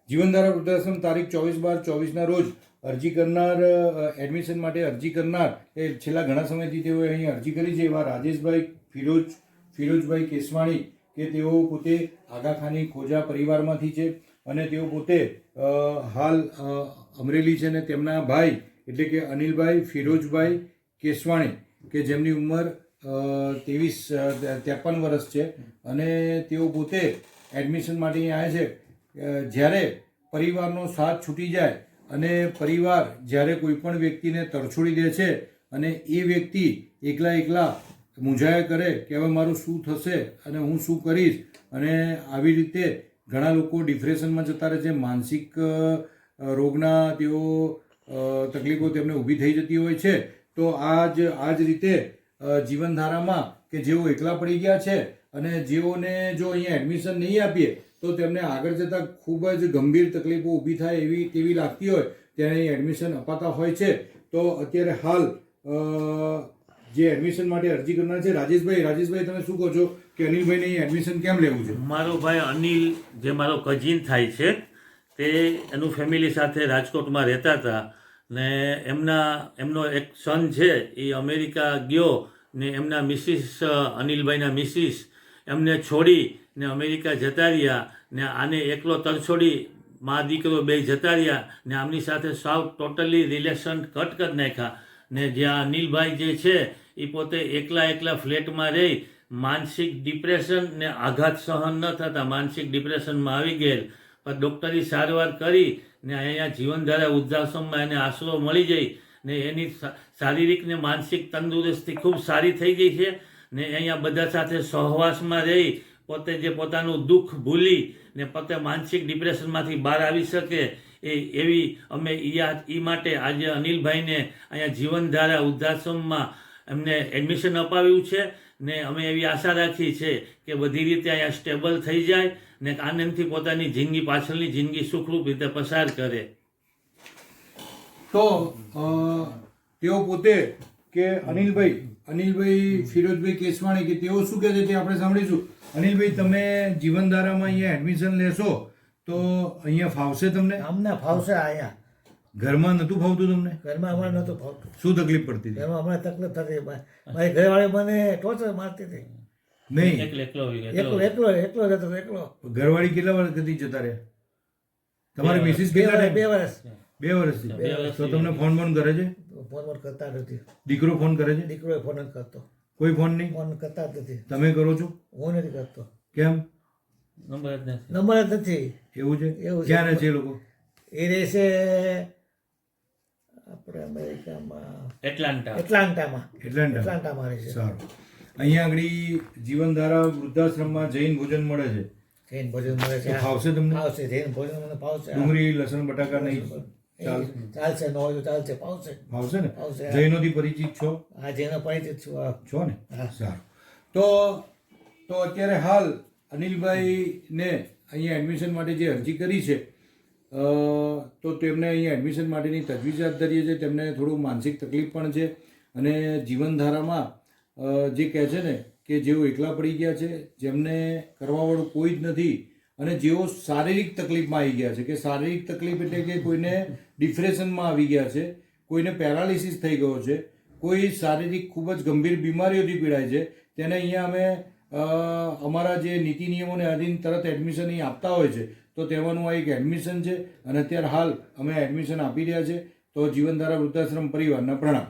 જીવનધારા વૃદ્ધાશ્રમ તારીખ 24/12/24ના રોજ અરજી કરનાર એડમિશન માટે અરજી કરનાર એ છેલ્લા ઘણા સમયથી તેઓએ અહીં અરજી કરી છે એવા રાજેશભાઈ ફિરોજભાઈ કેસવાણી કે તેઓ પોતે આગાખાની ખોજા પરિવારમાંથી છે અને તેઓ પોતે હાલ અમરેલી છે અને તેમના ભાઈ એટલે કે અનિલભાઈ ફિરોજભાઈ કેસવાણી કે જેમની ઉંમર 53 વર્ષ છે અને તેઓ પોતે એડમિશન માટે અહીં આવ્યા છે. જ્યારે પરિવારનો સાથ છૂટી જાય અને પરિવાર જ્યારે કોઈ પણ વ્યક્તિને તરછોડી દે છે અને એ વ્યક્તિ એકલા મૂંઝાયા કરે કે હવે મારું શું થશે અને હું શું કરીશ, અને આવી રીતે ઘણા લોકો ડિપ્રેશનમાં જતા રહે છે. માનસિક રોગના તેઓ તકલીફો તેમને ઊભી થઈ જતી હોય છે. તો આ જ રીતે જીવનધારામાં કે જેઓ એકલા પડી ગયા છે અને જેઓને જો અહીંયા એડમિશન નહીં આપીએ તો તેમને આગળ જતાં ખૂબ જ ગંભીર તકલીફો ઊભી થાય તેવી લાગતી હોય ત્યારે અહીં એડમિશન અપાતા હોય છે. તો અત્યારે હાલ જે એડમિશન માટે અરજી કરનાર છે રાજેશભાઈ તમે શું કહો છો કે અનિલભાઈને અહીં એડમિશન કેમ લેવું છે? મારો ભાઈ અનિલ જે મારો કઝિન થાય છે તે એનું ફેમિલી સાથે રાજકોટમાં રહેતા હતા ને એમનો એક સન છે એ અમેરિકા ગયો ને એમના મિસિસ અનિલભાઈના મિસિસ એમને છોડી ને અમેરિકા જતા રહ્યા ને આને એકલો તરછોડી મા દીકરો બે જતા રહ્યા ને આમની સાથે સાવ ટોટલી રિલેશન કટ કરી નાખ્યા ને જ્યાં અનિલભાઈ જે છે એ પોતે એકલા ફ્લેટમાં રહી માનસિક ડિપ્રેશન ને આઘાત સહન ન થતા માનસિક ડિપ્રેશનમાં આવી ગયેલ. પણ ડૉક્ટરી સારવાર કરી ને અહીંયા જીવનધારા વૃદ્ધાશ્રમમાં એને આશરો મળી જાય ને એની શારીરિક ને માનસિક તંદુરસ્તી ખૂબ સારી થઈ ગઈ છે ને અહીંયા બધા સાથે સહવાસમાં રહી પોતે જે પોતાનું દુઃખ ભૂલી ને પોતે માનસિક ડિપ્રેશનમાંથી બહાર આવી શકે એવી અમે એ માટે આજે અનિલભાઈને અહીંયા જીવનધારા વૃદ્ધાશ્રમમાં એમને એડમિશન અપાવ્યું છે ને અમે એવી આશા રાખી છે કે બધી રીતે અહીંયા સ્ટેબલ થઈ જાય ને આનંદથી પોતાની જિંદગી પાછળની જિંદગી સુખરૂપ રીતે પસાર કરે. તો તેઓ પોતે કે અનિલભાઈ ફિરોજભાઈ કેસવાણી કે તેઓ શું કહે છે તે આપણે સાંભળીશું. અનિલભાઈ, તમે જીવનધારામાં અહીંયા એડમિશન લેશો તો અહીંયા ફાવશે તમને? અમને ફાવશે. અહીંયા ઘરમાં નહોતું ફાવતું તમને? ઘરમાં અમારે નહોતું ફાવતું. શું તકલીફ પડતી હતી? ઘરમાં અમને તકલીફ થતી. મારી ઘરવાળી મને ટોર્ચર મારતી હતી. નહીં, એકલો જતો એકલો. ઘરવાળી કેટલા વર્ષથી જતા રહ્યા? તમારી મિસિસ કેટલા? 2 વર્ષ. 2 વર્ષથી. તો તમને ફોન કરે છે? ફોન કરતા નથી. દીકરો ફોન કરે છે? દીકરો ફોન નથી કરતો. કોઈ ફોન નહીં? ફોન કરતા જ નથી. તમે કરો છો? હું નથી કરતો. કેમ? નંબર જ નથી. એવું છે? ક્યાં રહે છે એ લોકો? એ રહે છે આપણે અમેરિકામાં એટલાન્ટામાં રહે છે. સારું. અહીંયા આગળ જીવનધારા વૃદ્ધાશ્રમમાં જૈન ભોજન મળે છે. જૈન ભોજન મળે છે. ફાવશે તમને? ફાવશે. જૈન ભોજન મને ફાવશે. ડુંગળી લસણ બટાકા નહીં? ચાલશે. ન હોય તો ચાલશે. ફાવશે ને? જૈનોથી પરિચિત છો? હા, જૈનો પરિચિત છું. છો ને? સારું. તો અત્યારે હાલ અનિલભાઈને અહીંયા એડમિશન માટે જે અરજી કરી છે તો તેમને અહીંયા એડમિશન માટેની તજવીજ હાથ ધરીએ છે. તેમને થોડું માનસિક તકલીફ પણ છે અને જીવનધારામાં જે કહે છે ને કે જેઓ એકલા પડી ગયા છે, જેમને કરવાવાળું કોઈ જ નથી અને જેઓ શારીરિક તકલીફમાં આવી ગયા છે કે શારીરિક તકલીફ એટલે કે કોઈને ડિપ્રેશનમાં આવી ગયા છે, કોઈને પેરાલિસિસ થઈ ગયો છે, કોઈ શારીરિક ખૂબ જ ગંભીર બીમારીઓથી પીડાય છે, તેને અહીંયા અમે અમારા જે નીતિ નિયમોને આધીન તરત એડમિશન અહીં આપતા હોય છે. તો તેમાંનું આ એક એડમિશન છે અને અત્યારે હાલ અમે એડમિશન આપી રહ્યા છે. તો જીવનધારા વૃદ્ધાશ્રમ પરિવારના પ્રણામ.